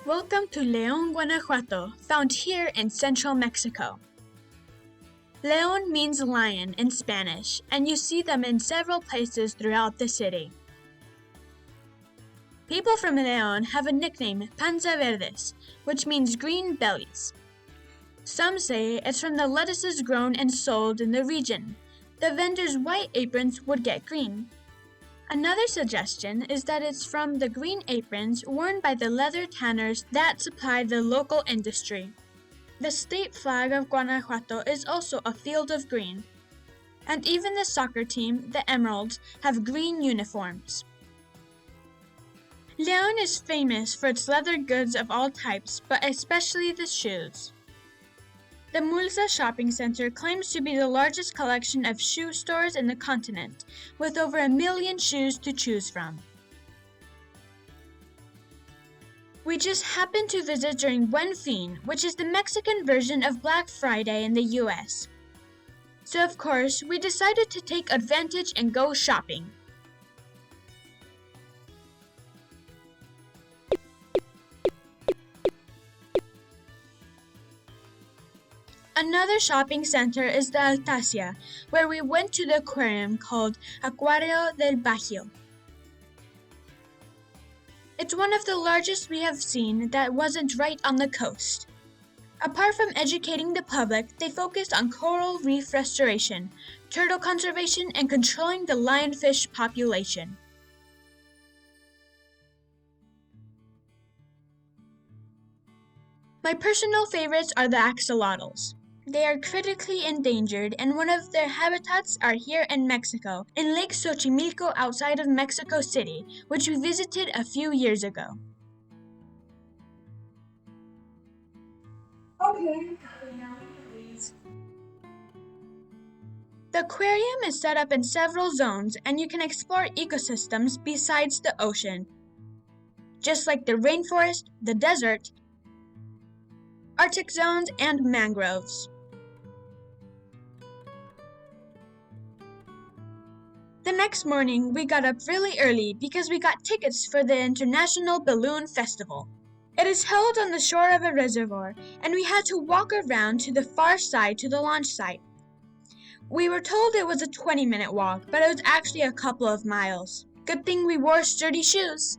Welcome to León, Guanajuato, found here in central Mexico. León means lion in Spanish, and you see them in several places throughout the city. People from León have a nickname, Panza Verdes, which means green bellies. Some say it's from the lettuces grown and sold in the region. The vendors' white aprons would get green. Another suggestion is that it's from the green aprons worn by the leather tanners that supply the local industry. The state flag of Guanajuato is also a field of green. And even the soccer team, the Emeralds, have green uniforms. León is famous for its leather goods of all types, but especially the shoes. The Mulza shopping center claims to be the largest collection of shoe stores in the continent, with over 1 million shoes to choose from. We just happened to visit during Buen Fin, which is the Mexican version of Black Friday in the US. So of course, we decided to take advantage and go shopping. Another shopping center is the Altasia, where we went to the aquarium called Aquarium. It's one of the largest we have seen that wasn't right on the coast. Apart from educating the public, they focused on coral reef restoration, turtle conservation, and controlling the lionfish population. My personal favorites are the axolotls. They are critically endangered, and one of their habitats are here in Mexico, in Lake Xochimilco outside of Mexico City, which we visited a few years ago. Okay, now please. The aquarium is set up in several zones, and you can explore ecosystems besides the ocean, just like the rainforest, the desert, Arctic zones, and mangroves. The next morning, we got up really early because we got tickets for the International Balloon Festival. It is held on the shore of a reservoir, and we had to walk around to the far side to the launch site. We were told it was a 20-minute walk, but it was actually a couple of miles. Good thing we wore sturdy shoes.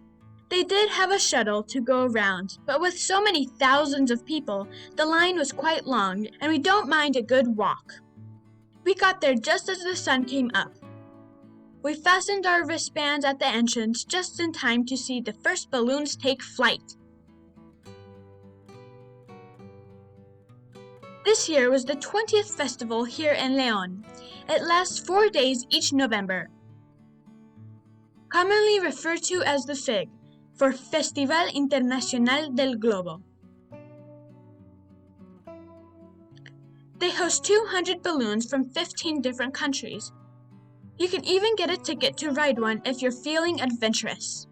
They did have a shuttle to go around, but with so many thousands of people, the line was quite long, and we don't mind a good walk. We got there just as the sun came up. We fastened our wristbands at the entrance just in time to see the first balloons take flight. This year was the 20th festival here in León. It lasts 4 days each November. Commonly referred to as the FIG, for Festival Internacional del Globo. They host 200 balloons from 15 different countries. You can even get a ticket to ride one if you're feeling adventurous.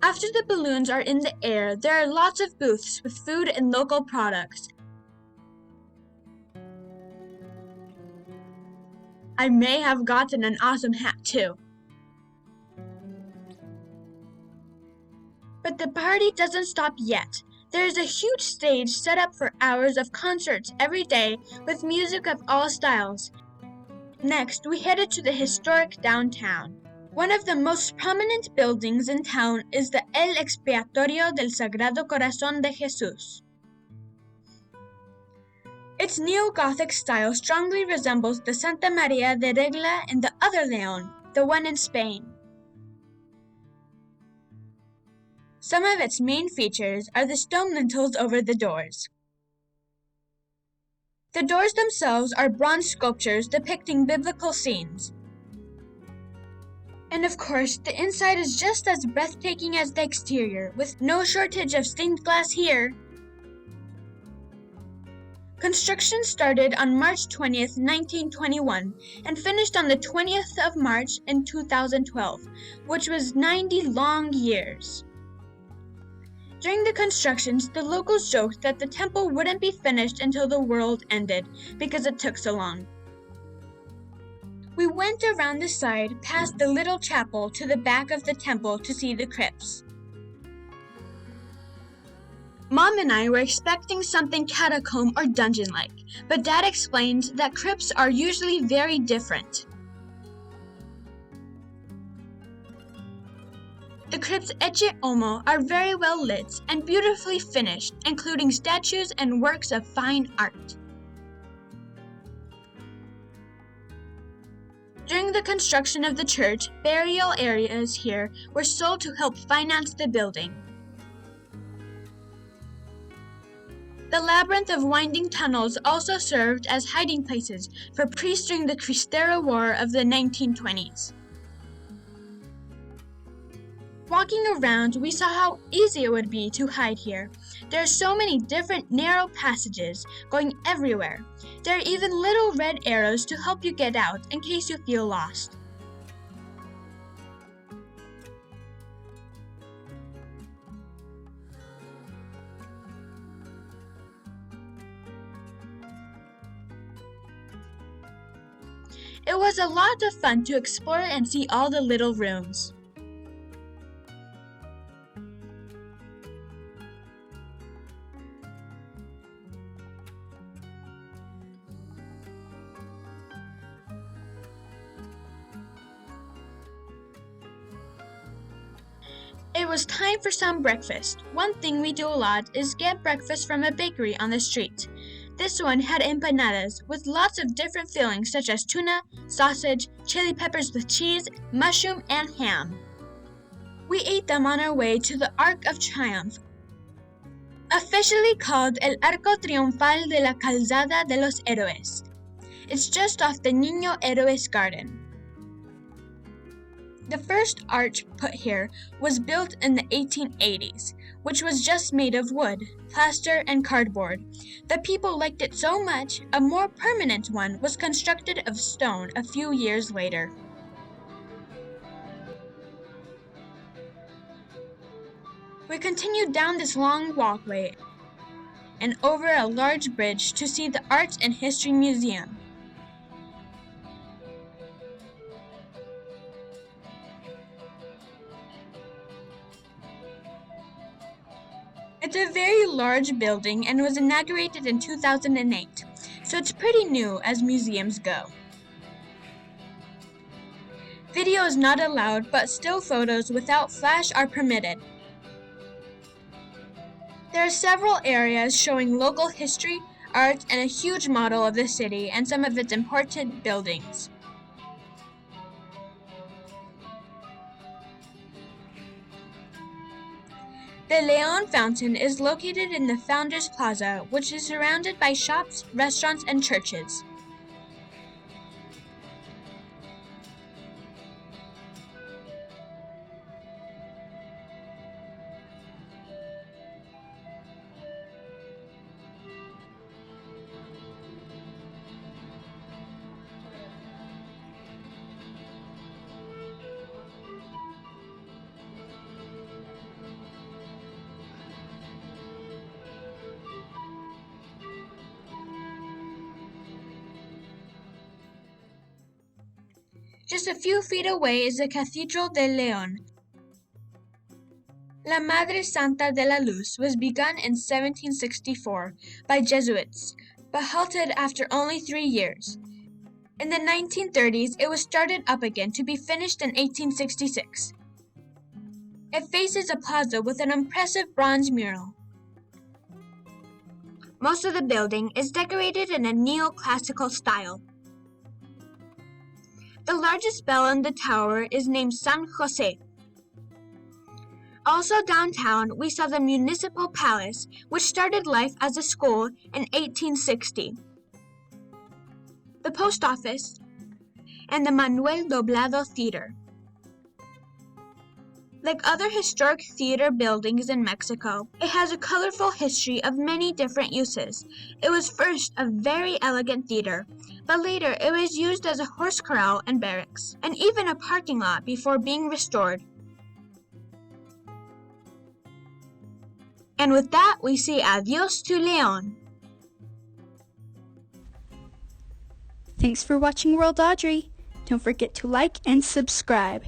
After the balloons are in the air, there are lots of booths with food and local products. I may have gotten an awesome hat too. But the party doesn't stop yet. There is a huge stage set up for hours of concerts every day with music of all styles. Next, we headed to the historic downtown. One of the most prominent buildings in town is the El Expiatorio del Sagrado Corazón de Jesús. Its neo-Gothic style strongly resembles the Santa Maria de Regla in the other León, the one in Spain. Some of its main features are the stone lintels over the doors. The doors themselves are bronze sculptures depicting biblical scenes. And of course, the inside is just as breathtaking as the exterior, with no shortage of stained glass here. Construction started on March 20th, 1921 and finished on the 20th of March in 2012, which was 90 long years. During the constructions, the locals joked that the temple wouldn't be finished until the world ended because it took so long. We went around the side past the little chapel to the back of the temple to see the crypts. Mom and I were expecting something catacomb or dungeon-like, but Dad explained that crypts are usually very different. The crypts Ecce Homo are very well lit and beautifully finished, including statues and works of fine art. During the construction of the church, burial areas here were sold to help finance the building. The labyrinth of winding tunnels also served as hiding places for priests during the Cristero War of the 1920s. Walking around, we saw how easy it would be to hide here. There are so many different narrow passages going everywhere. There are even little red arrows to help you get out in case you feel lost. It was a lot of fun to explore and see all the little rooms. It was time for some breakfast. One thing we do a lot is get breakfast from a bakery on the street. This one had empanadas with lots of different fillings such as tuna, sausage, chili peppers with cheese, mushroom, and ham. We ate them on our way to the Ark of Triumph, officially called el Arco Triunfal de la Calzada de los Héroes. It's just off the Niño Héroes garden. The first arch put here was built in the 1880s, which was just made of wood, plaster, and cardboard. The people liked it so much, a more permanent one was constructed of stone a few years later. We continued down this long walkway and over a large bridge to see the Art and History Museum. It's a very large building and was inaugurated in 2008, so it's pretty new as museums go. Video is not allowed, but still photos without flash are permitted. There are several areas showing local history, art, and a huge model of the city and some of its important buildings. The León fountain is located in the Founders Plaza, which is surrounded by shops, restaurants, and churches. Just a few feet away is the Cathedral de León. La Madre Santa de la Luz was begun in 1764 by Jesuits, but halted after only 3 years. In the 1930s, it was started up again to be finished in 1866. It faces a plaza with an impressive bronze mural. Most of the building is decorated in a neoclassical style. The largest bell in the tower is named San Jose. Also downtown, we saw the Municipal Palace, which started life as a school in 1860, the post office, and the Manuel Doblado Theater. Like other historic theater buildings in Mexico, it has a colorful history of many different uses. It was first a very elegant theater, but later it was used as a horse corral and barracks, and even a parking lot before being restored. And with that, we say adios to León. Thanks for watching World Audrey. Don't forget to like and subscribe.